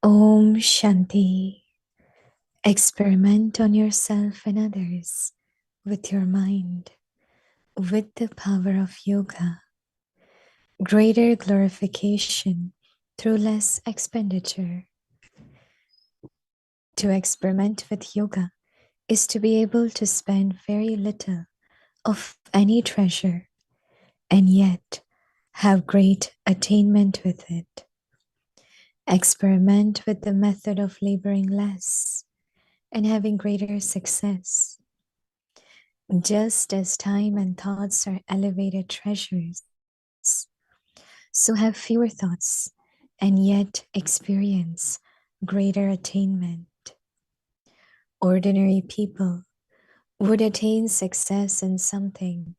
Om Shanti. Experiment on yourself and others with your mind, with the power of yoga. Greater glorification through less expenditure. To experiment with yoga is to be able to spend very little of any treasure and yet have great attainment with it. Experiment with the method of laboring less and having greater success. Just as time and thoughts are elevated treasures, so have fewer thoughts and yet experience greater attainment. Ordinary people would attain success in something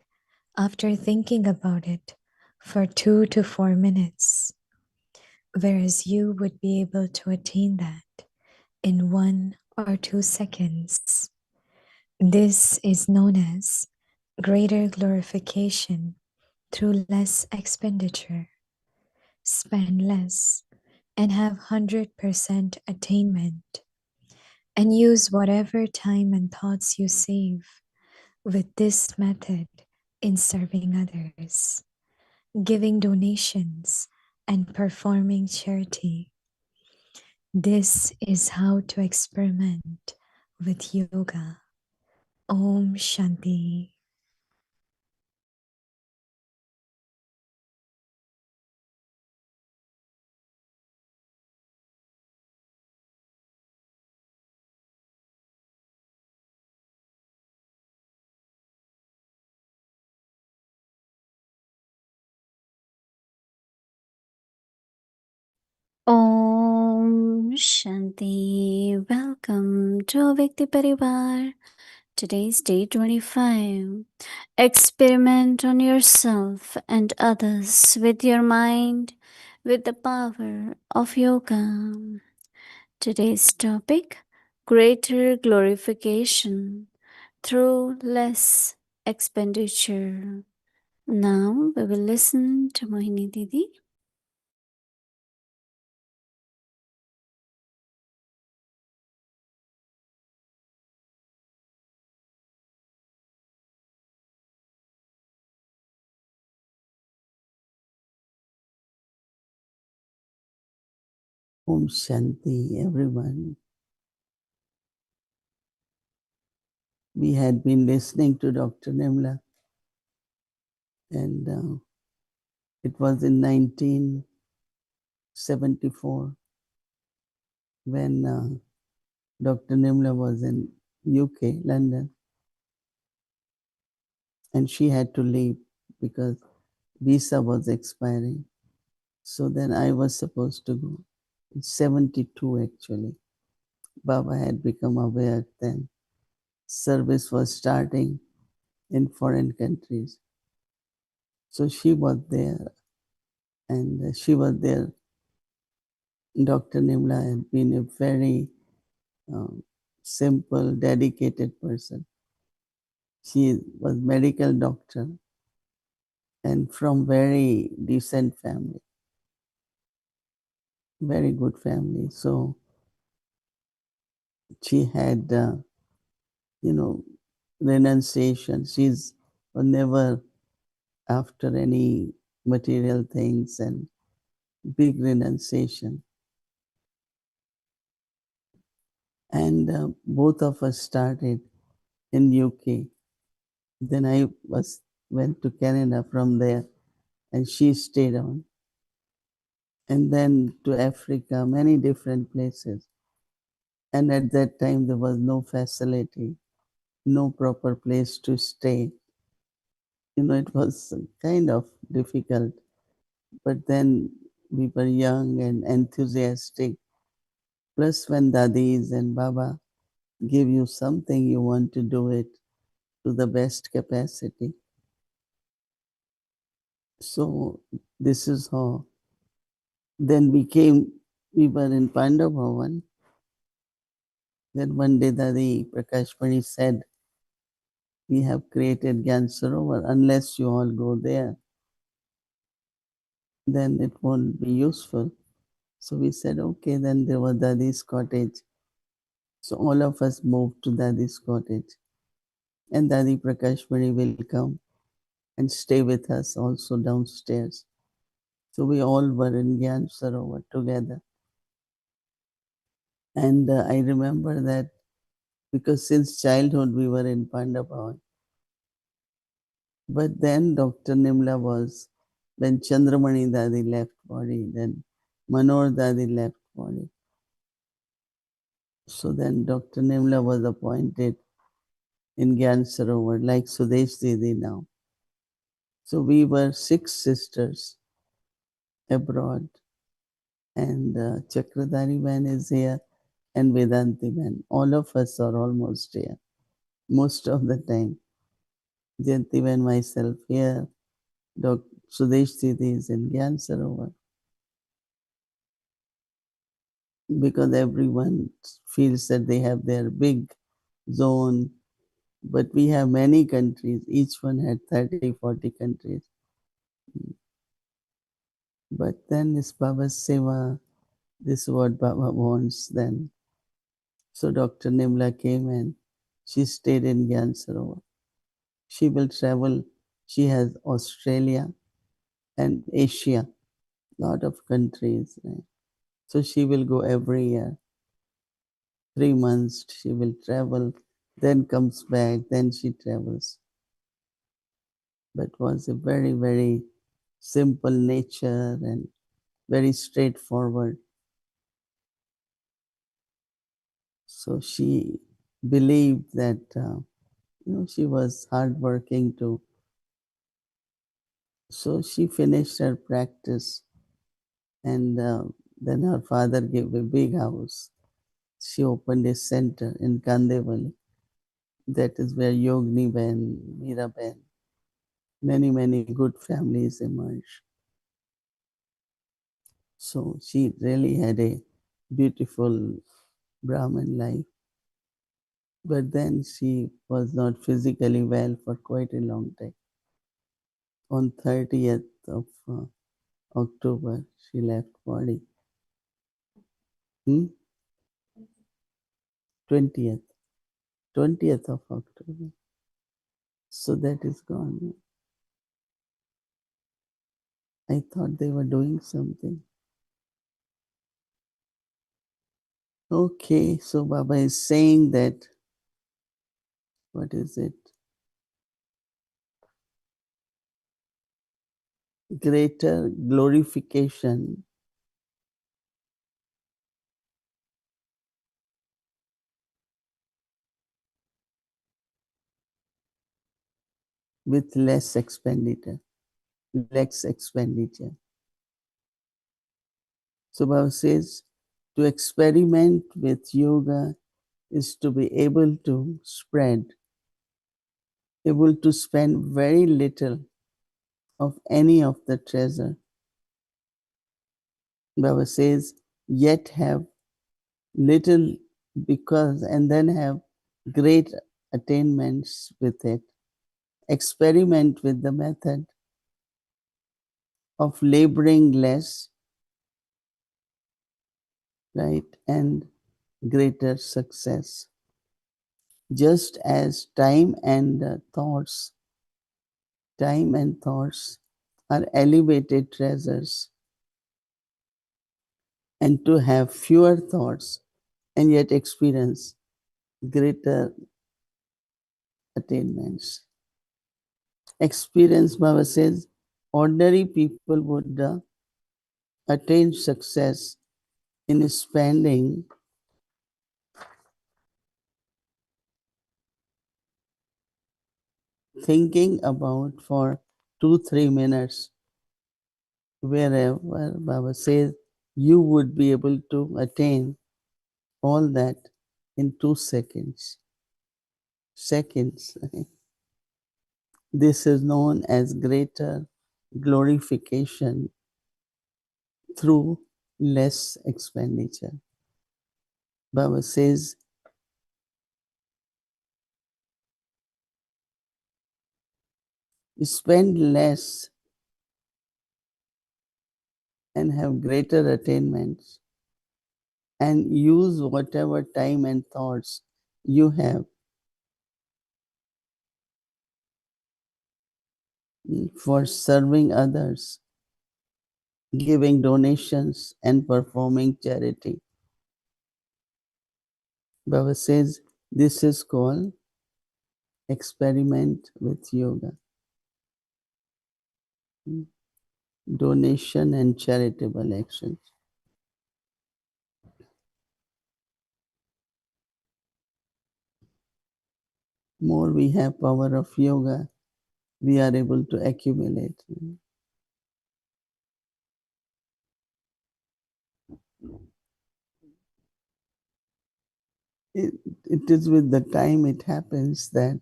after thinking about it for 2 to 4 minutes, whereas you would be able to attain that in 1 or 2 seconds. This is known as greater glorification through less expenditure. Spend less and have 100% attainment, and use whatever time and thoughts you save with this method in serving others, giving donations, and performing charity. This is how to experiment with yoga. Om Shanti. Om Shanti. Welcome to Vyakti Parivar. Today's day 25. Experiment on yourself and others with your mind with the power of yoga. Today's topic: greater glorification through less expenditure. Now we will listen to Mohini Didi. Om Shanti, everyone. We had been listening to Dr. Nimla, and it was in 1974 when Dr. Nimla was in UK, London, and she had to leave because visa was expiring. So then I was supposed to go. In 72 actually. Baba had become aware then. Service was starting in foreign countries. So she was there, and she was there. Dr. Nimla had been a very simple, dedicated person. She was medical doctor and from very decent family, very good family. So she had, renunciation. She's never after any material things and big renunciation. And both of us started in UK. Then I went to Canada from there, and she stayed on. And then to Africa, many different places. And at that time, there was no facility, no proper place to stay. It was kind of difficult. But then we were young and enthusiastic. Plus, when Dadis and Baba give you something, you want to do it to the best capacity. So this is how. Then we were in Pandav Bhavan. Then one day Dadi Prakash Pani said, we have created Gyan Sarovar. Unless you all go there, then it won't be useful. So we said, okay, then there was Dadi's cottage. So all of us moved to Dadi's cottage. And Dadi Prakashmani will come and stay with us also downstairs. So we all were in Gyan Sarovar together. And I remember that because since childhood we were in Pandavavan. But then Dr. Nimla was, then Chandramani Dadi left body, then Manor Dadi left body. So then Dr. Nimla was appointed in Gyan Sarovar, like Sudesh Didi now. So we were 6 sisters abroad, and Chakradhari man is here, and Vedanti man. All of us are almost here, most of the time. Jayanti man, myself here, Dr. Sudesh Didi is in Gyan Sarovar. Because everyone feels that they have their big zone, but we have many countries. Each one had 30, 40 countries. But then it's Baba's Seva, this is what Baba wants then. So Dr. Nimla came and she stayed in Gyan Sarovar. She will travel. She has Australia and Asia, lot of countries. Right? So she will go every year. 3 months she will travel, then comes back, then she travels. But was a very, very simple nature and very straightforward. So she believed that she was hardworking too. So she finished her practice, and then her father gave a big house. She opened a center in Kandevali. That is where Yogni Ben, Meera Ben, many, many good families emerged. So she really had a beautiful Brahmin life. But then she was not physically well for quite a long time. On 30th of October, she left body. 20th. 20th of October. So that is gone. I thought they were doing something. Okay, so Baba is saying that, what is it? Greater glorification with less expenditure. Less expenditure. So Baba says to experiment with yoga is to be able to spread, able to spend very little of any of the treasure. Baba says, yet have little because, and then have great attainments with it. Experiment with the method of laboring less, right, and greater success. Just as time and thoughts are elevated treasures, and to have fewer thoughts and yet experience greater attainments. Experience, Baba says, ordinary people would attain success in spending thinking about for 2-3 minutes, wherever Baba says you would be able to attain all that in 2 seconds. Seconds. This is known as greater glorification through less expenditure. Baba says, spend less and have greater attainments, and use whatever time and thoughts you have for serving others, giving donations, and performing charity. Baba says this is called experiment with yoga, donation and charitable actions. More we have power of yoga, we are able to accumulate. It is with the time it happens that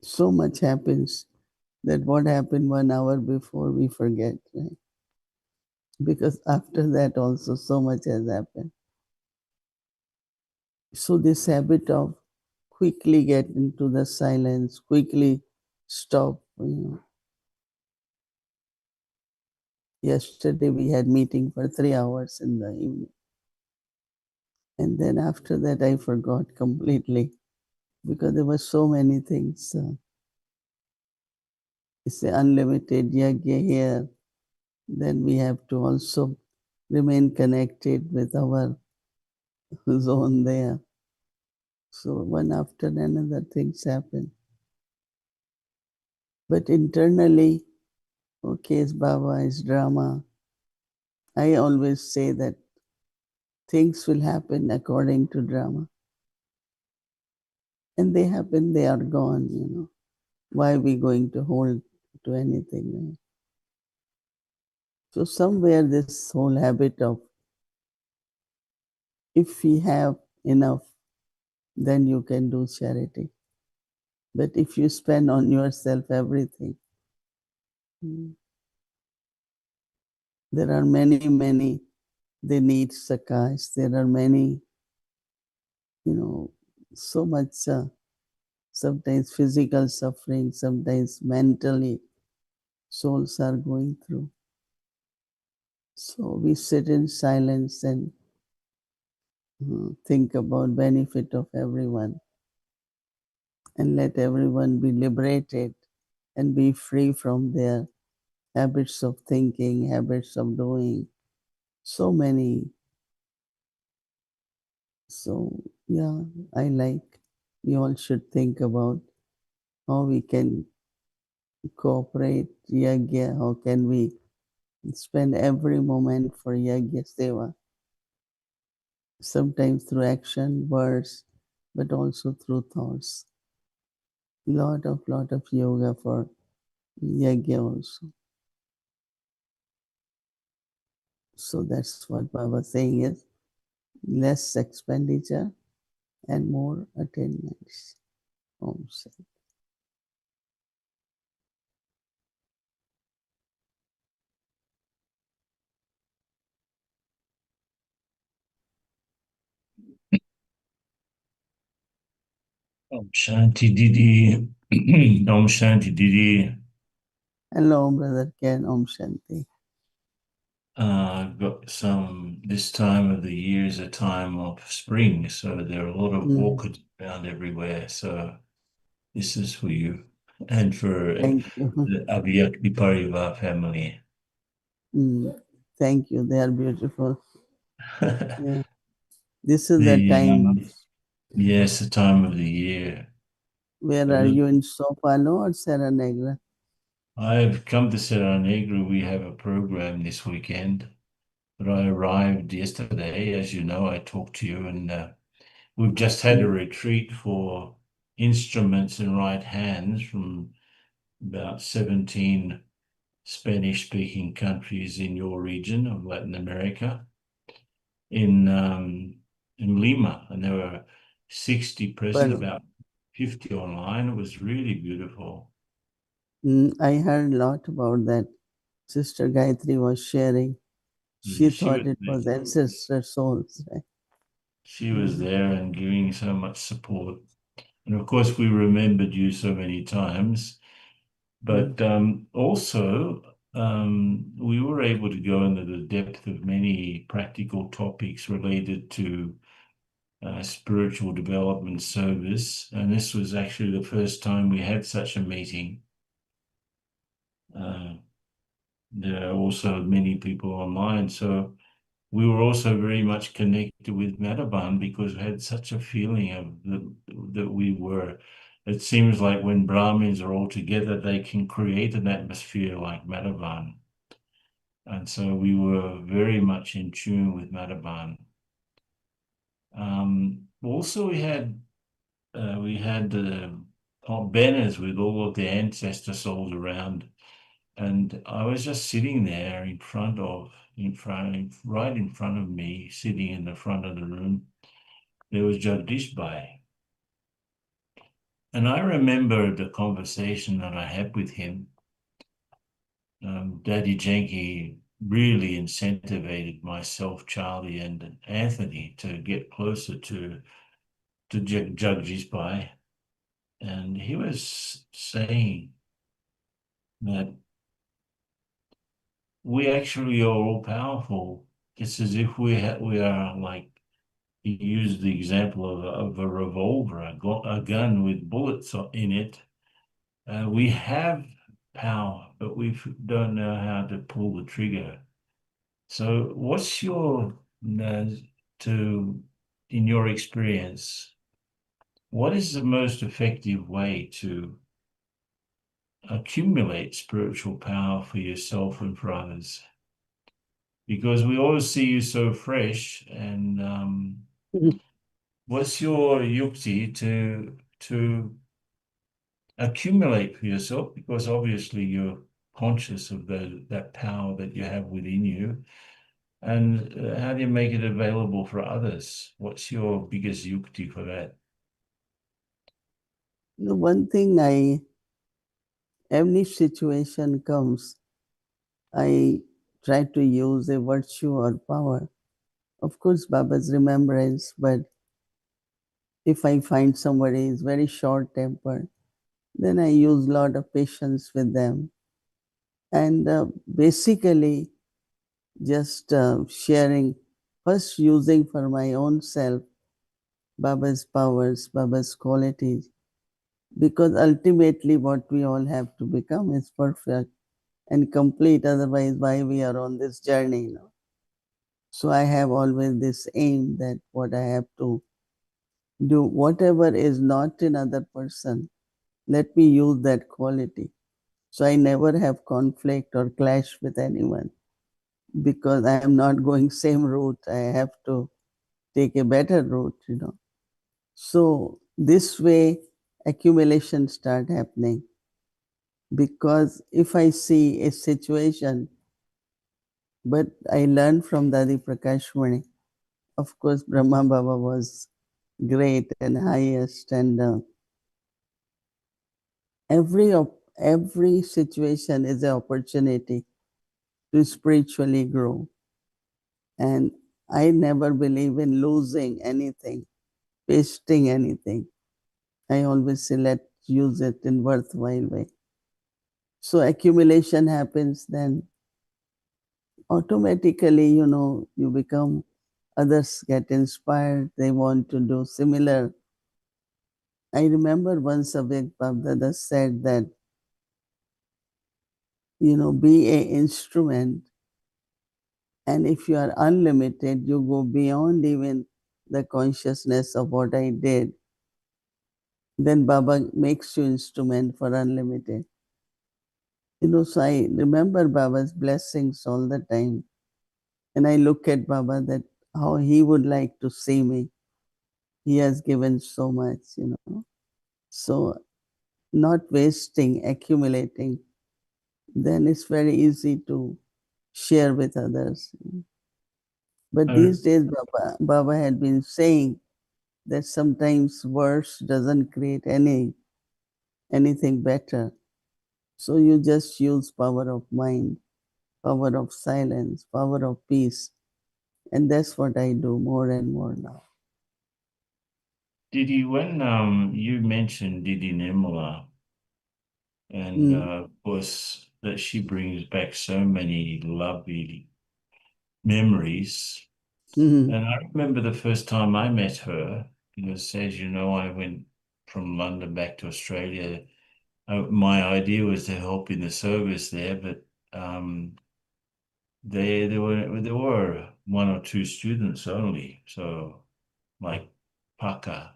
so much happens that what happened 1 hour before we forget, right? Because after that also so much has happened. So this habit of quickly get into the silence, quickly stop. Yesterday we had meeting for 3 hours in the evening. And then after that I forgot completely because there were so many things. It's unlimited yagya here. Then we have to also remain connected with our zone there. So one after another things happen. But internally, okay, it's Baba, it's drama. I always say that things will happen according to drama. And they happen, they are gone. Why are we going to hold to anything? Right? So somewhere this whole habit of if we have enough, then you can do charity. But if you spend on yourself everything, there are many, they need sakas. There are many, so much, sometimes physical suffering, sometimes mentally, souls are going through. So we sit in silence and think about benefit of everyone and let everyone be liberated and be free from their habits of thinking, habits of doing, so many. So yeah, I like, we all should think about how we can cooperate yagya, how can we spend every moment for yagya seva, sometimes through action, words, but also through thoughts. Lot of yoga for yagya also. So that's what Baba saying is less expenditure and more attainments. Om Shanti. Om Shanti Didi. Om Shanti Didi. Hello, Brother Ken. Om Shanti. This time of the year is a time of spring, so there are a lot of orchids around everywhere. So this is for you and for Thank you. the Abhiyakti Parivar family. Thank you. They are beautiful. Yeah. This is the the time of. Yes, the time of the year. Where are you, in Sao Paulo or Serra Negra? I've come to Serra Negra. We have a program this weekend, but I arrived yesterday. As you know, I talked to you, and we've just had a retreat for instruments and right hands from about 17 Spanish-speaking countries in your region of Latin America in Lima, and there were 60 present, Well, about 50 online. It was really beautiful. I heard a lot about that. Sister Gayatri was sharing. She She thought was it was ancestor souls, right? she was there and giving so much support. And of course, we remembered you so many times. But also, we were able to go into the depth of many practical topics related to spiritual development service. And this was actually the first time we had such a meeting. There are also many people online. So we were also very much connected with Mataban because we had such a feeling of that we were. It seems like when Brahmins are all together, they can create an atmosphere like Mataban. And so we were very much in tune with Mataban. Also, we had banners with all of the ancestor souls around, and I was just sitting there right in front of me, sitting in the front of the room. There was Jagdish Bhai, and I remember the conversation that I had with him. Daddy Janky really incentivized myself, Charlie, and Anthony to get closer to Jagdish Bhai. And he was saying that we actually are all powerful. It's as if we are like, he used the example of a revolver, a gun with bullets in it. We have power, but we don't know how to pull the trigger. So, what's your to in your experience? What is the most effective way to accumulate spiritual power for yourself and for others? Because we always see you so fresh, and what's your yukti to accumulate for yourself? Because obviously you're conscious of that power that you have within you, and how do you make it available for others? What's your biggest yukti for that? The one thing every situation comes, I try to use a virtue or power. Of course, Baba's remembrance, but if I find somebody is very short tempered, then I use a lot of patience with them. And basically, just sharing, first using for my own self Baba's powers, Baba's qualities, because ultimately what we all have to become is perfect and complete. Otherwise, why we are on this journey? So I have always this aim that what I have to do, whatever is not in other person, let me use that quality. So I never have conflict or clash with anyone because I am not going same route. I have to take a better route. So this way accumulation start happening, because if I see a situation, but I learned from Dadi Prakashmani, of course Brahma Baba was great and highest, and every situation is an opportunity to spiritually grow. And I never believe in losing anything, wasting anything. I always say let's use it in worthwhile way. So accumulation happens, then automatically, you become, others get inspired, they want to do similar. I remember once a big Babdada said that, be a instrument, and if you are unlimited, you go beyond even the consciousness of what I did, then Baba makes you instrument for unlimited. So I remember Baba's blessings all the time. And I look at Baba that how he would like to see me. He has given so much. So not wasting, accumulating, then it's very easy to share with others. But Uh, these days, Baba had been saying that sometimes words doesn't create anything better. So you just use power of mind, power of silence, power of peace. And that's what I do more and more now. Didi, when you mentioned Didi Nirmala, and of course, that she brings back so many lovely memories. Mhm. And I remember the first time I met her, because as you know, I went from London back to Australia. My idea was to help in the service there, but there were one or two students only. So like Paka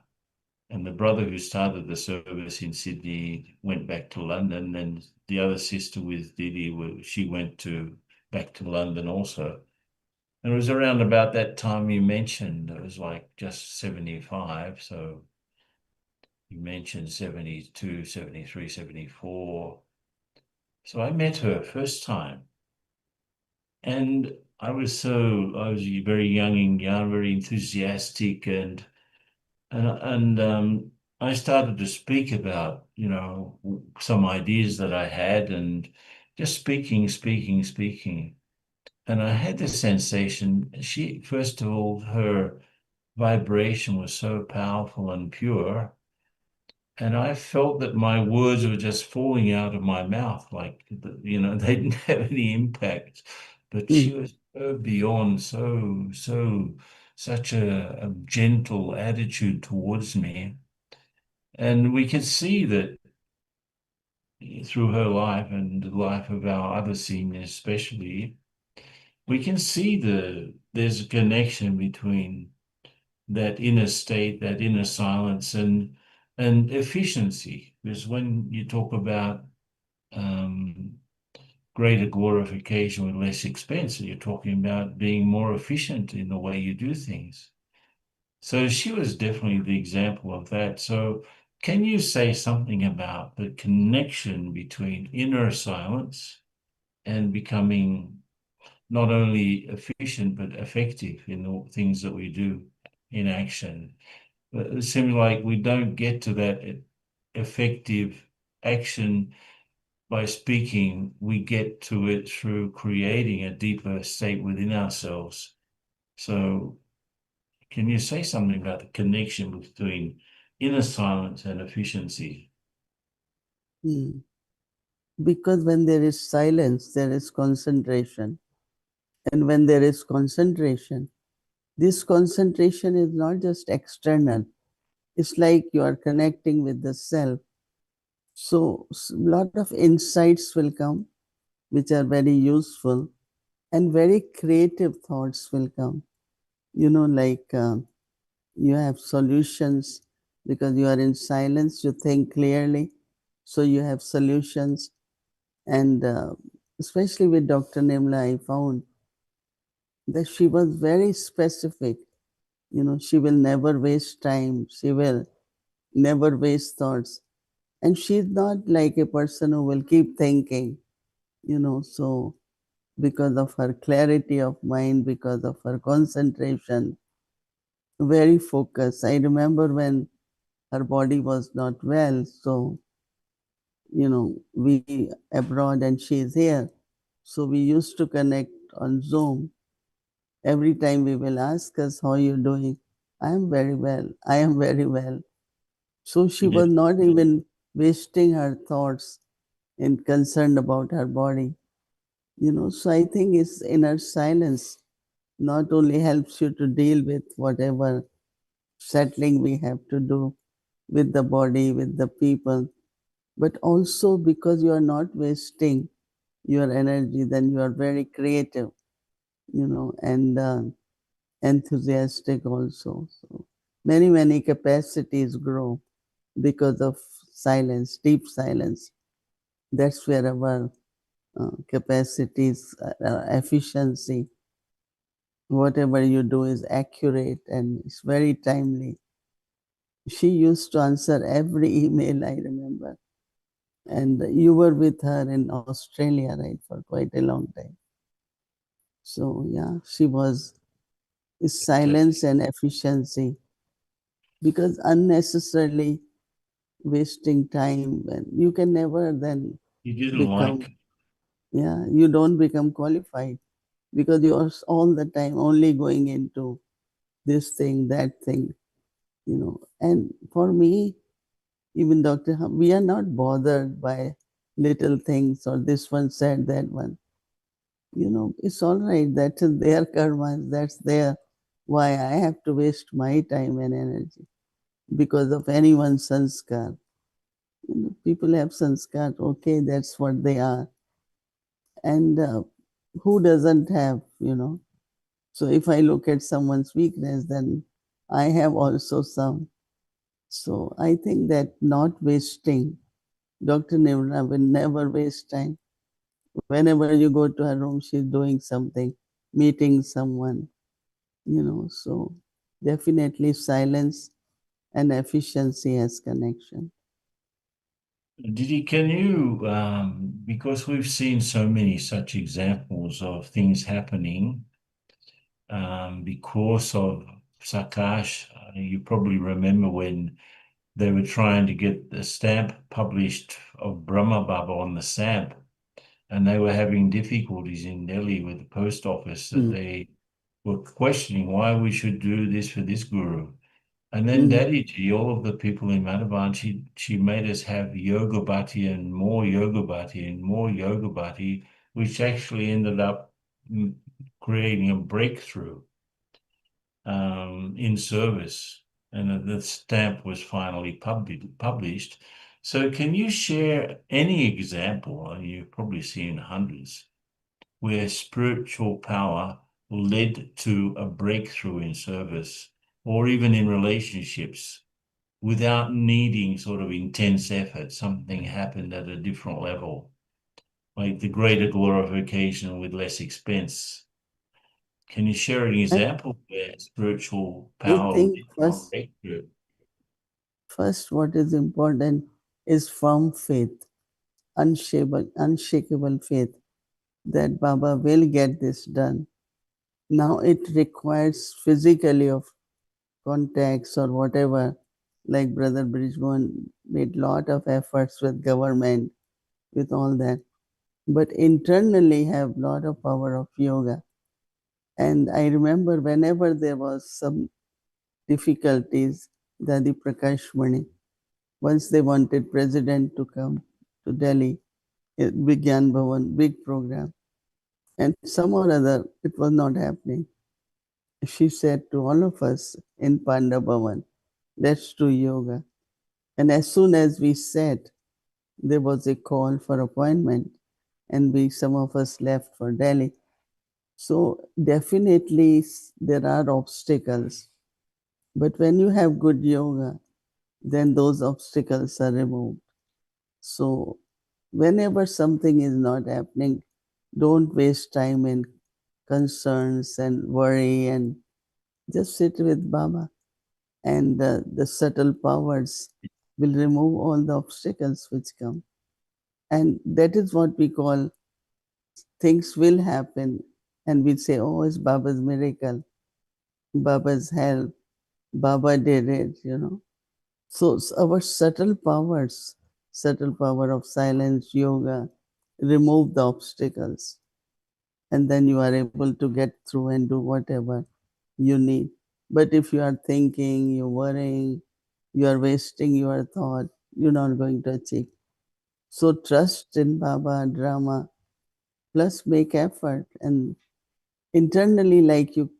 and the brother who started the service in Sydney went back to London, and the other sister with Didi, she went back to London also. And it was around about that time you mentioned. It was like just 75. So you mentioned 72, 73, 74. So I met her first time. And I was very young and young, very enthusiastic, and I started to speak about, some ideas that I had, and just speaking. And I had the sensation, first of all, her vibration was so powerful and pure. And I felt that my words were just falling out of my mouth, like, they didn't have any impact. But she Mm. was so beyond, such a gentle attitude towards me. And we could see that through her life and the life of our other seniors, especially, we can see there's a connection between that inner state, that inner silence, and efficiency. Because when you talk about um, greater glorification with less expense, you're talking about being more efficient in the way you do things. So she was definitely the example of that. So can you say something about the connection between inner silence and becoming not only efficient but effective in the things that we do in action? It seems like we don't get to that effective action by speaking. We get to it through creating a deeper state within ourselves. So, can you say something about the connection between inner silence and efficiency? Mm. Because when there is silence, there is concentration. And when there is concentration, this concentration is not just external, it's like you are connecting with the self. So, a lot of insights will come, which are very useful, and very creative thoughts will come. Like you have solutions because you are in silence, you think clearly, so you have solutions. And especially with Dr. Nimla, I found that she was very specific. She will never waste time, she will never waste thoughts. And she's not like a person who will keep thinking, so because of her clarity of mind, because of her concentration, very focused. I remember when her body was not well, so we abroad and she's here. So we used to connect on Zoom. Every time we will ask us, how you doing? I am very well. I am very well. So she Yes. was not even wasting her thoughts and concerned about her body. So I think it's inner silence not only helps you to deal with whatever settling we have to do with the body, with the people, but also because you are not wasting your energy, then you are very creative, and enthusiastic also. So many capacities grow because of silence, deep silence. That's where our capacities, efficiency, whatever you do is accurate and it's very timely. She used to answer every email, I remember. And you were with her in Australia, right, for quite a long time. So, yeah, she was silence and efficiency because unnecessarily wasting time and you can never then You didn't become, like, yeah, you don't become qualified because you're all the time only going into this thing, that thing, And for me, even Dr. We are not bothered by little things, or this one said that one. It's all right. That's their karma. That's their why I have to waste my time and energy because of anyone's sanskar. People have sanskar. Okay, that's what they are. And who doesn't have? So if I look at someone's weakness, then I have also some. So I think that not wasting, Dr. Nirvana will never waste time. Whenever you go to her room, she's doing something, meeting someone. So definitely silence and efficiency has connection. Didi, can you, because we've seen so many such examples of things happening because of Sakash, you probably remember when they were trying to get the stamp published of Brahma Baba on the stamp, and they were having difficulties in Delhi with the post office that they were questioning why we should do this for this guru. And then Daddy all of the people in Madhavan, she made us have yoga bhati and more yoga bhati and more yoga bhati, which actually ended up creating a breakthrough in service. And the stamp was finally published. So can you share any example, you've probably seen hundreds, where spiritual power led to a breakthrough in service or even in relationships without needing sort of intense effort? Something happened at a different level, like the greater glorification with less expense. Can you share an I, example where spiritual I power led think to a breakthrough? first what is important is firm faith, unshakable faith that Baba will get this done. Now it requires physically of contacts or whatever, like Brother Bridgeman made lot of efforts with government, with all that, but internally have lot of power of yoga. And I remember whenever there was some difficulties, Dadi Prakash Mani, once they wanted president to come to Delhi, Vigyan Bhavan, big program, and some or other it was not happening. She said to all of us in Panda Bhavan, let's do yoga. And as soon as we said, there was a call for appointment, and some of us left for Delhi. So definitely there are obstacles, but when you have good yoga, then those obstacles are removed. So whenever something is not happening, don't waste time in concerns and worry, and just sit with Baba, and the subtle powers will remove all the obstacles which come. And that is what we call things will happen. And we say, oh, it's Baba's miracle, Baba's help, Baba did it. So our subtle power of silence, yoga, remove the obstacles. And then you are able to get through and do whatever you need. But if you are thinking, you're worrying, you are wasting your thought, you're not going to achieve. So trust in Baba, drama, plus make effort. And internally, like you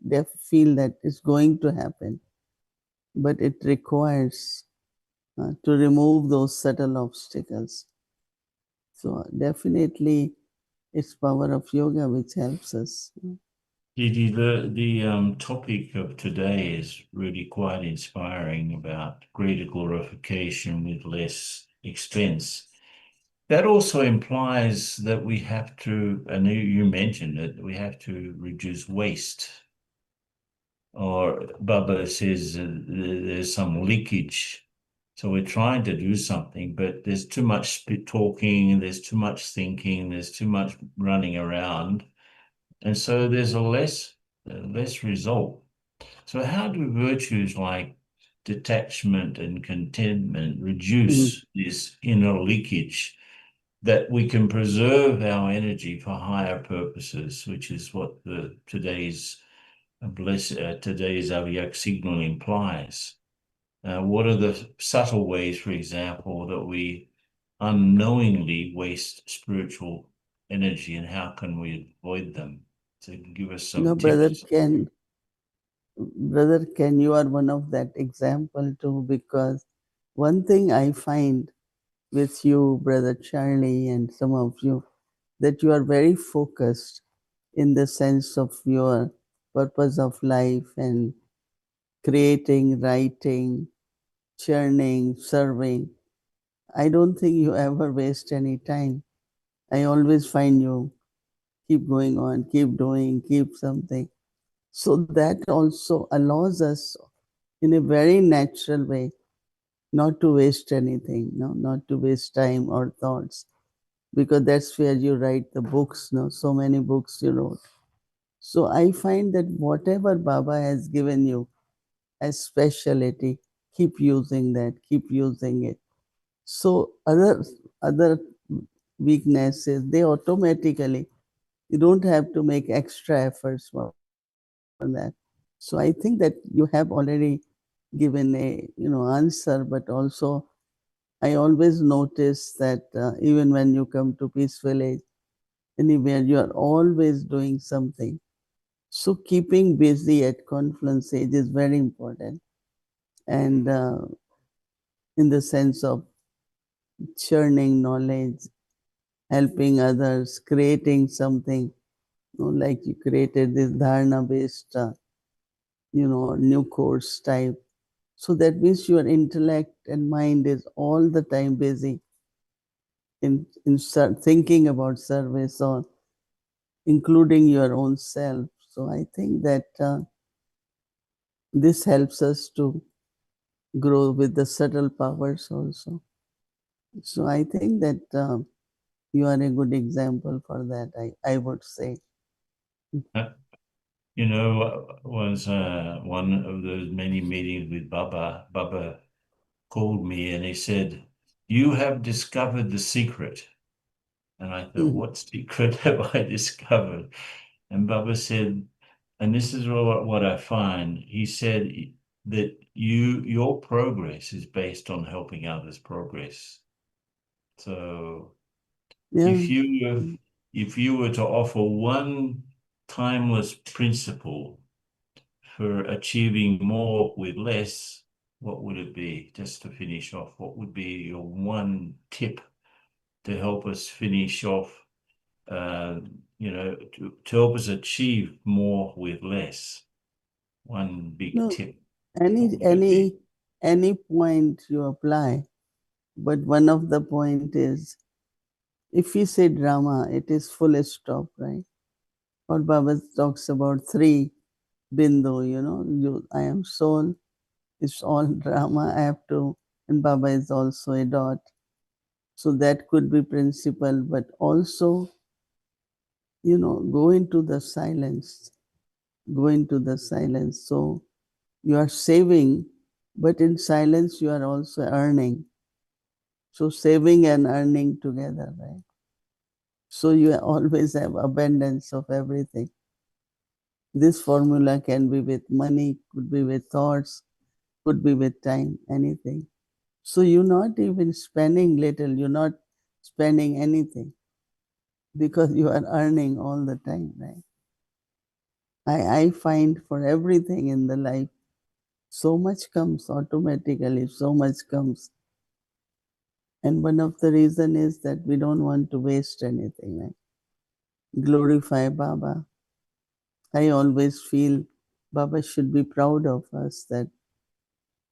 feel that it's going to happen. But it requires to remove those subtle obstacles. So definitely it's power of yoga which helps us. Didi, the topic of today is really quite inspiring about greater glorification with less expense. That also implies that we have to, and you mentioned it, we have to reduce waste. Or Baba says there's some leakage. So we're trying to do something, but there's too much talking, there's too much thinking, there's too much running around. And so there's a less result. So how do virtues like detachment and contentment Mhm. reduce this inner leakage that we can preserve our energy for higher purposes, which is what today's Avyak signal implies? What are the subtle ways, for example, that we unknowingly waste spiritual energy, and how can we avoid them? So give us some tips. Brother Ken, you are one of that example too, because one thing I find with you, Brother Charlie, and some of you, that you are very focused in the sense of your purpose of life and creating, writing, churning, serving. I don't think you ever waste any time. I always find you keep going on, keep doing, keep something. So that also allows us in a very natural way not to waste anything, no, not to waste time or thoughts, because that's where you write the books, no, so many books you wrote. So I find that whatever Baba has given you as specialty, keep using that, keep using it. So other weaknesses, they automatically, you don't have to make extra efforts for that. So I think that you have already given a answer, but also I always notice that even when you come to Peace Village, anywhere, you are always doing something. So keeping busy at Confluence Age is very important, and in the sense of churning knowledge, helping others, creating something, like you created this dharana based, new course type. So that means your intellect and mind is all the time busy in thinking about service or including your own self. So I think that this helps us to grow with the subtle powers also. So I think that you are a good example for that, I would say. Was one of those many meetings with Baba. Baba called me and he said, "You have discovered the secret." And I thought, what secret have I discovered? And Baba said, and this is what I find. He said that your progress is based on helping others progress. So Yeah. if you were to offer one timeless principle for achieving more with less, what would it be? Just to finish off, what would be your one tip to help us finish off, to help us achieve more with less? One big No, tip. any What would it be? any any point you apply, but one of the point is, if you say drama, it is full stop, right? Or Baba talks about three bindu, I am soul, it's all drama, I have to, and Baba is also a dot. So that could be principle, but also, go into the silence, go into the silence. So you are saving, but in silence you are also earning. So saving and earning together, right? So you always have abundance of everything. This formula can be with money, could be with thoughts, could be with time, anything. So you're not even spending little, you're not spending anything because you are earning all the time, right? I find for everything in the life, so much comes automatically, so much comes. And one of the reason is that we don't want to waste anything, right? Glorify Baba. I always feel Baba should be proud of us that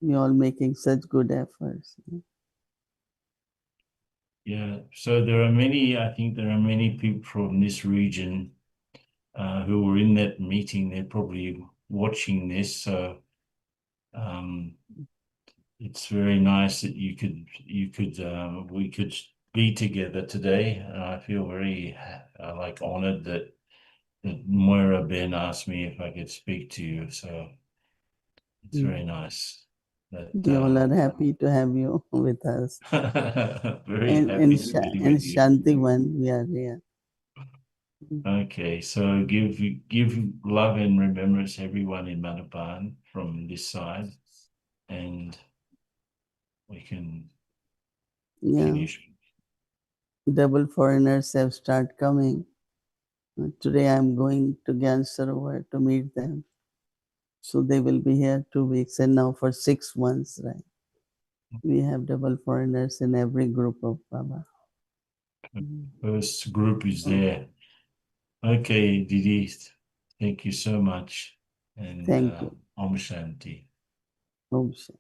we all making such good efforts. Yeah. So I think there are many people from this region who were in that meeting. They're probably watching this. So it's very nice that we could be together today. And I feel very honored that Moira Ben asked me if I could speak to you. So it's very nice that We all are happy to have you with us. very And happy to be in with you. Shantivan, we are here. Okay, so give love and remembrance everyone in Manapan from this side, and we can Yeah. finish. double foreigners have started coming. Today I'm going to Gyan Sarovar to meet them. So they will be here 2 weeks and now for 6 months, right? We have double foreigners in every group of Baba. First group is there. Okay, Didi, thank you so much. And Thank you. Om Shanti. Om Shanti.